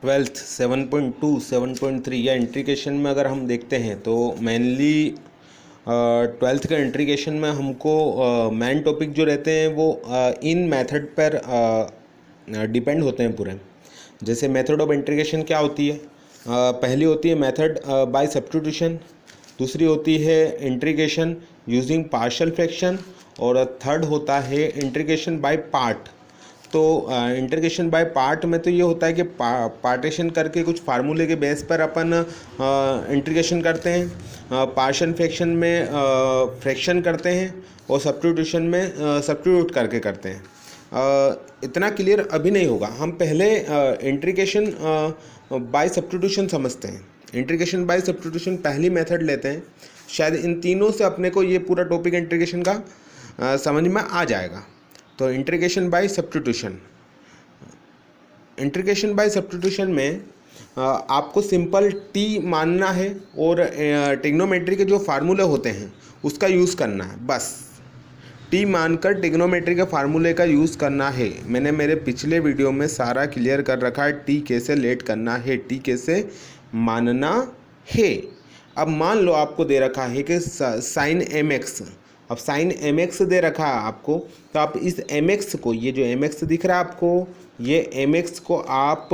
Twelfth 7.2 7.3 या इंट्रीकेशन में अगर हम देखते हैं तो मेनली ट्वेल्थ का इंट्रीकेशन में हमको मेन टॉपिक जो रहते हैं वो इन मेथड पर डिपेंड होते हैं पूरे। जैसे मेथड ऑफ इंट्रीकेशन क्या होती है, पहली होती है मेथड बाय सब्स्टिट्यूशन, दूसरी होती है इंट्रीकेशन यूजिंग पार्शियल फ्रैक्शन और थर्ड होता है इंट्रीकेशन बाय पार्ट। तो इंटीग्रेशन बाय पार्ट में तो ये होता है कि पार्टीशन करके कुछ फार्मूले के बेस पर अपन इंटीग्रेशन करते हैं, पार्शियल फ्रैक्शन में फ्रैक्शन करते हैं और सब्स्टिट्यूशन में सब्स्टिट्यूट करके करते हैं। इतना क्लियर अभी नहीं होगा, हम पहले इंटीग्रेशन बाय सब्स्टिट्यूशन समझते हैं। इंटीग्रेशन बाय सब्स्टिट्यूशन पहली मेथड लेते हैं, शायद इन तीनों से अपने को ये पूरा टॉपिक इंटीग्रेशन का समझ में आ जाएगा। तो integration by substitution, integration by substitution में आपको सिंपल टी मानना है और ट्रिग्नोमेट्री के जो फार्मूले होते हैं उसका यूज़ करना है। बस टी मानकर ट्रिग्नोमेट्री के फार्मूले का यूज़ करना है। मैंने मेरे पिछले वीडियो में सारा क्लियर कर रखा है, टी कैसे लेट करना है, टी कैसे मानना है। अब मान लो आपको दे रखा है कि साइन एम एक्स, अब साइन एम एक्स दे रखा है आपको, तो आप इस एम एक्स को, ये जो एम एक्स दिख रहा है आपको, ये एम एक्स को आप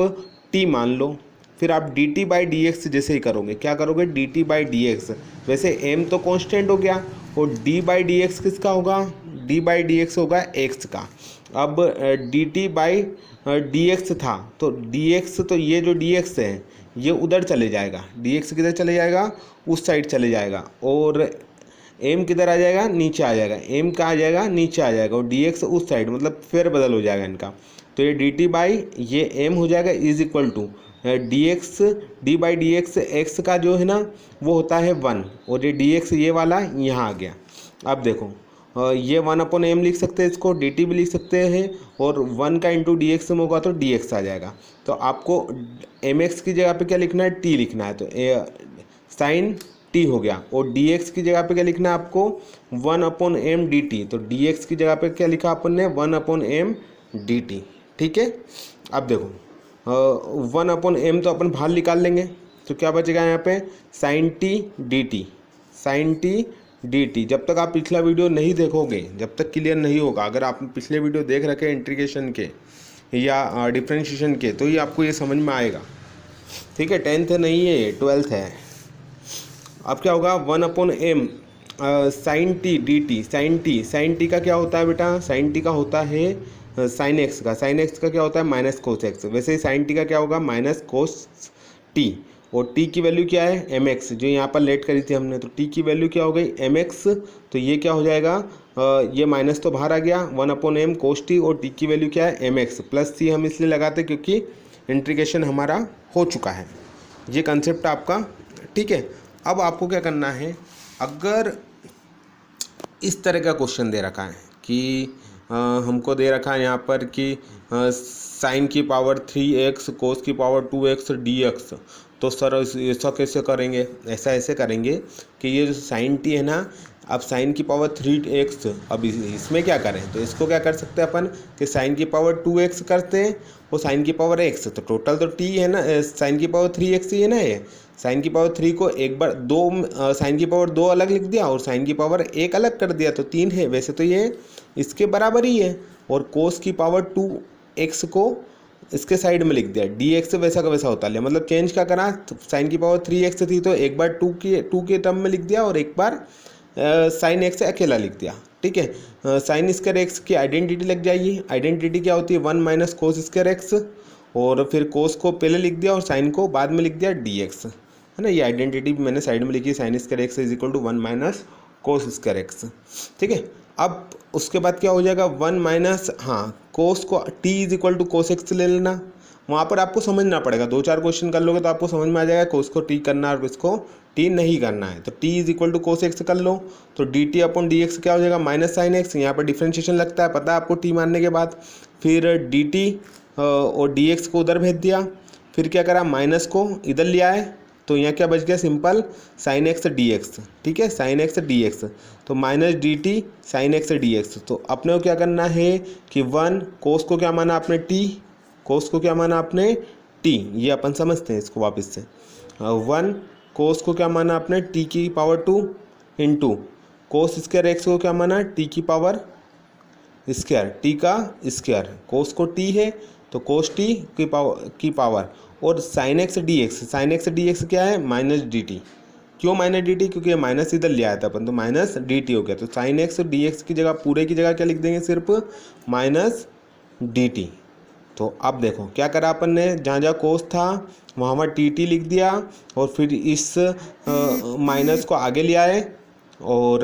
टी मान लो। फिर आप D T by D x जैसे ही करोगे, क्या करोगे, D T by D x. वैसे एम तो कांस्टेंट हो गया और डी बाई डी एक्स किसका होगा, डी बाई डी एक्स होगा एक्स का। अब D T by D x था तो डी एक्स, तो ये जो डी एक्स है ये उधर चले जाएगा, डी एक्स किधर चले जाएगा, उस साइड चले जाएगा, और एम किधर आ जाएगा, नीचे आ जाएगा, एम कहाँ आ जाएगा, नीचे आ जाएगा, और डी एक्स उस साइड, मतलब फेर बदल हो जाएगा इनका। तो ये डी टी बाई ये एम हो जाएगा is equal to D X, D by D X, X का जो है ना वो होता है 1, और ये डी एक्स ये वाला यहाँ आ गया। अब देखो ये 1/m लिख सकते हैं, इसको डी टी भी लिख सकते हैं, और 1 का इंटू डी एक्स में होगा तो डी एक्स आ जाएगा। तो आपको एम एक्स की जगह पे क्या लिखना है, टी लिखना है, तो साइन टी हो गया। और dx की जगह पे क्या लिखना है आपको, 1/m dt। तो dx की जगह पे क्या लिखा अपन ने, 1/m dt। ठीक है, अब देखो 1/m तो अपन बाहर निकाल लेंगे, तो क्या बचेगा यहाँ पे, sine T D T, sine T D T. जब तक आप पिछला वीडियो नहीं देखोगे, जब तक क्लियर नहीं होगा, अगर आप पिछले वीडियो देख रखे इंटीग्रेशन के या डिफ्रेंशिएशन के, तो ये आपको ये समझ में आएगा। ठीक है, 10th नहीं है, 12th है। अब क्या होगा, 1/m sine T D T, sine T का क्या होता है बेटा, साइन टी का होता है साइन एक्स का, साइन एक्स का क्या होता है, माइनस कोस एक्स। वैसे ही साइन टी का क्या होगा, माइनस कोस टी, और टी की वैल्यू क्या है, एम एक्स, जो यहाँ पर लेट करी थी हमने, तो टी की वैल्यू क्या हो गई, एम एक्स। तो ये क्या हो जाएगा, ये माइनस तो बाहर आ गया, 1/m कोस टी, और टी की वैल्यू क्या है, एम एक्स, प्लस सी हम इसलिए लगाते क्योंकि इंटीग्रेशन हमारा हो चुका है। ये कंसेप्ट आपका ठीक है। अब आपको क्या करना है, अगर इस तरह का क्वेश्चन दे रखा है कि हमको दे रखा है यहाँ पर कि साइन की पावर 3x कोस की पावर 2x dx, तो सर ऐसा कैसे करेंगे, ऐसा ऐसे करेंगे कि ये जो साइन टी है ना, अब साइन की पावर 3x, अब इसमें क्या करें, तो इसको क्या कर सकते हैं अपन कि साइन की पावर 2x करते हैं और साइन की पावर x, तो टोटल तो t है ना, साइन की पावर 3x ही है ना, ये साइन की पावर 3 को एक बार साइन की पावर 2 अलग लिख दिया और साइन की पावर 1 अलग कर दिया, तो 3 है। वैसे तो ये इसके बराबर ही है, और कोस की पावर 2x को इसके साइड में लिख दिया, dx वैसा का वैसा होता लिया, मतलब चेंज क्या करा, साइन की पावर 3x थी तो एक बार 2 के टर्म में लिख दिया और एक बार साइन एक्स अकेला लिख दिया। ठीक है, साइन स्क्वायर एक्स की आइडेंटिटी लग जाएगी, आइडेंटिटी क्या होती है, 1 माइनस कोस स्क्वायर एक्स, और फिर कोस को पहले लिख दिया और साइन को बाद में लिख दिया dx, है ना। ये आइडेंटिटी मैंने साइड में लिखी, sine square X is equal to 1 minus cos square X. ठीक है, अब उसके बाद क्या हो जाएगा, 1 माइनस, हाँ, कोस को t is equal to cos X ले लेना। वहाँ पर आपको समझना पड़ेगा, 2-4 क्वेश्चन कर लोगे तो आपको समझ में आ जाएगा कोस को t करना और इसको t नहीं करना है। तो t is equal to cos X कर लो, तो D T upon D X क्या हो जाएगा, माइनस साइन एक्स। यहाँ पर डिफ्रेंशिएशन लगता है, पता है आपको t मानने के बाद। फिर डी टी और डी एक्स को उधर भेज दिया, फिर क्या करा, माइनस को इधर ले आए, तो यहाँ क्या बच गया, simple sine x D x. ठीक है, साइन एक्स डी एक्स, तो minus D T sine x D x. तो अपने को क्या करना है कि 1 कोस को क्या माना आपने, t, कोस को क्या माना आपने, टी, ये अपन समझते हैं इसको वापस से। 1 कोस को क्या माना आपने, टी की power 2 into cos square x को क्या माना, टी की पावर स्क्वायर, टी का स्क्वायर, कोस को टी है तो कोस टी की पावर और sine x D x, sine x D X क्या है, माइनस डी टी। क्यों माइनस डी टी, क्योंकि माइनस इधर ले आया था अपन, तो माइनस डी टी हो गया। तो साइन एक्स डी एक्स की जगह, पूरे की जगह क्या लिख देंगे, सिर्फ माइनस डी टी। तो अब देखो क्या करा अपन ने, जहाँ जहाँ कोस था वहाँ टी टी लिख दिया और फिर इस माइनस को आगे ले आए और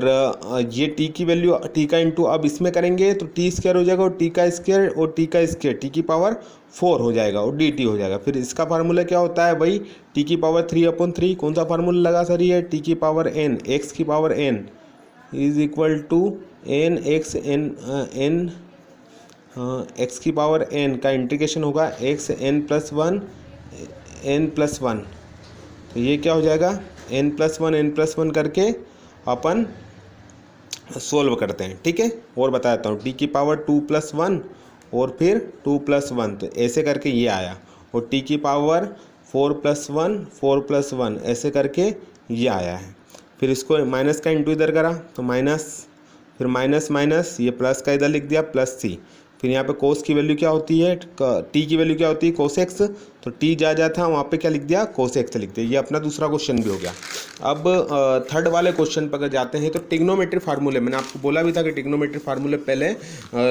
ये टी की वैल्यू, टी का इंटू अब इसमें करेंगे तो टी स्क्वायर हो जाएगा और टी का स्क्वायर और टी का स्क्वायर, टी की पावर 4 हो जाएगा और डी टी हो जाएगा। फिर इसका फार्मूला क्या होता है भाई, टी की पावर 3/3। कौन सा फार्मूला लगा सर ये, टी की पावर एन, एक्स की power N is equal to N X N, N X की पावर एन का इंटीग्रेशन होगा X N plus one, N plus one. तो ये क्या हो जाएगा, एन प्लस वन करके अपन सोल्व करते हैं, ठीक है। और बता देता हूँ, टी की पावर 2+1 और फिर 2+1, तो ऐसे करके ये आया, और टी की पावर 4+1 ऐसे करके ये आया है। फिर इसको माइनस का इंटू इधर करा तो माइनस, फिर माइनस माइनस, ये प्लस का इधर लिख दिया प्लस सी। फिर यहाँ पे कोस की वैल्यू क्या होती है, टी की वैल्यू क्या होती है, कोस एक्स, तो टी जा था वहाँ पे क्या लिख दिया, कोस एक्स लिख दिया। ये अपना दूसरा क्वेश्चन भी हो गया। अब थर्ड वाले क्वेश्चन पर अगर जाते हैं तो टिग्नोमेट्री फार्मूले, मैंने आपको बोला भी था कि टिग्नोमेट्री फार्मूले पहले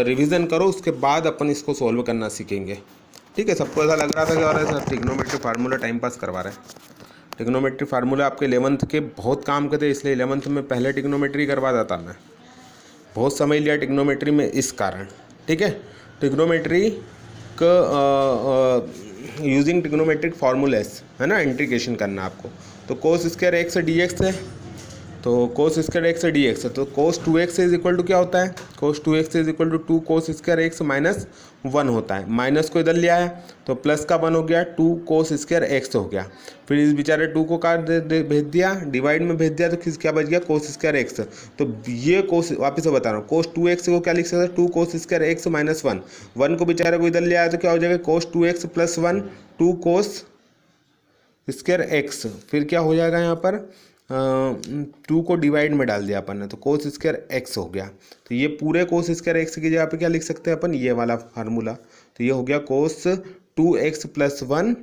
रिवीजन करो, उसके बाद अपन इसको सॉल्व करना सीखेंगे, ठीक है। सबको ऐसा लग रहा था कि और ऐसा टिग्नोमेट्री फार्मूला टाइम पास करवा रहे हैं। टिग्नोमेट्री फार्मूला आपके 11th के बहुत काम के थे, इसलिए 11th में पहले टिग्नोमेट्री करवा देता मैं, बहुत समय लिया टिग्नोमेट्री में इस कारण, ठीक है। टिग्नोमेट्री का यूजिंग टिग्नोमेट्रिक फार्मूलेस है ना, इंटीग्रेशन करना आपको। तो कोस स्क्वायर एक्स डी एक्स है, तो कोस स्क्वायर एक्स डी एक्स है, तो कोस 2x इज इक्वल टू क्या होता है, cos 2x is equal to 2 cos square X minus 1 होता है। माइनस को इधर ले आया तो प्लस का 1 हो गया, 2 कोस स्क्वायर एक्स हो गया। फिर इस बेचारे 2 को काट भेज दिया, डिवाइड में भेज दिया, तो क्या बच गया, कोस स्क्वायर एक्स। तो ये कोस, वापस से बता रहा हूँ, कोस 2x को क्या लिख सकते हैं, 2 कोस स्क्वायर एक्स माइनस 1 को बेचारे को इधर ले आया तो क्या हो जाएगा, कोस 2x plus 1, 2 cos square x. फिर क्या हो जाएगा यहाँ पर, 2 को डिवाइड में डाल दिया अपन ने, तो कोस स्क्वायर एक्स हो गया। तो ये पूरे कोस स्क्वायर एक्स की जगह पे क्या लिख सकते हैं अपन, ये वाला फार्मूला। तो ये हो गया कोस 2x प्लस 1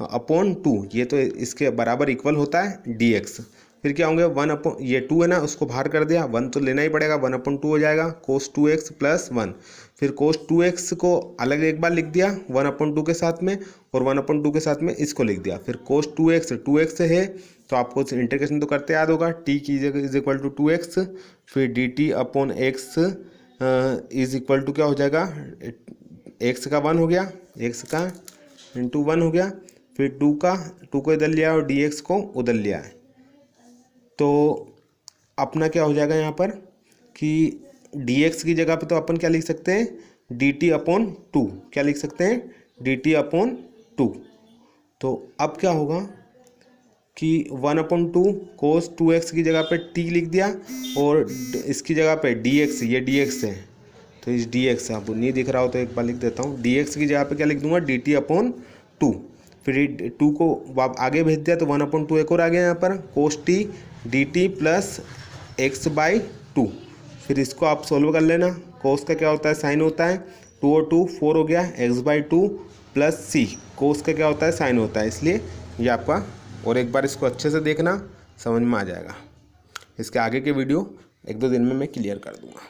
अपॉन 2, ये तो इसके बराबर इक्वल होता है dx। फिर क्या होंगे, 1 अपॉन, ये 2 है ना, उसको बाहर कर दिया, 1 तो लेना ही पड़ेगा, 1/2 हो जाएगा, कोस 2x प्लस 1। फिर कोस 2x को अलग एक बार लिख दिया 1/2 के साथ में, और 1/2 के साथ में इसको लिख दिया। फिर कोस 2x है तो आपको इंटीग्रेशन तो करते याद होगा, t की जगह इज इक्वल टू 2x, फिर dt upon X is equal to क्या हो जाएगा, x का 1 हो गया, x का इंटू 1 हो गया, फिर 2 को इधर लिया और dx को उधर लिया है। तो अपना क्या हो जाएगा यहाँ पर कि dx की जगह पे तो अपन क्या लिख सकते हैं, dt अपॉन 2, क्या लिख सकते हैं, dt अपॉन 2। तो अब क्या होगा कि 1/2 कोस 2x की जगह पे t लिख दिया और इसकी जगह पे dx, ये dx है, तो इस dx, आपको नहीं दिख रहा हो तो एक बार लिख देता हूँ, dx की जगह पे क्या लिख दूंगा, dt अपॉन 2। फिर 2 को आगे भेज दिया तो 1/2 एक और आ गया यहाँ पर, कोस t dt plus x by 2। फिर इसको आप सोल्व कर लेना, कोस का क्या होता है, साइन होता है, 2 और 2 4 हो गया, x/2 प्लस c, कोस का क्या होता है, साइन होता है, इसलिए ये आपका। और एक बार इसको अच्छे से देखना, समझ में आ जाएगा। इसके आगे के वीडियो 1-2 दिन में मैं क्लियर कर दूंगा।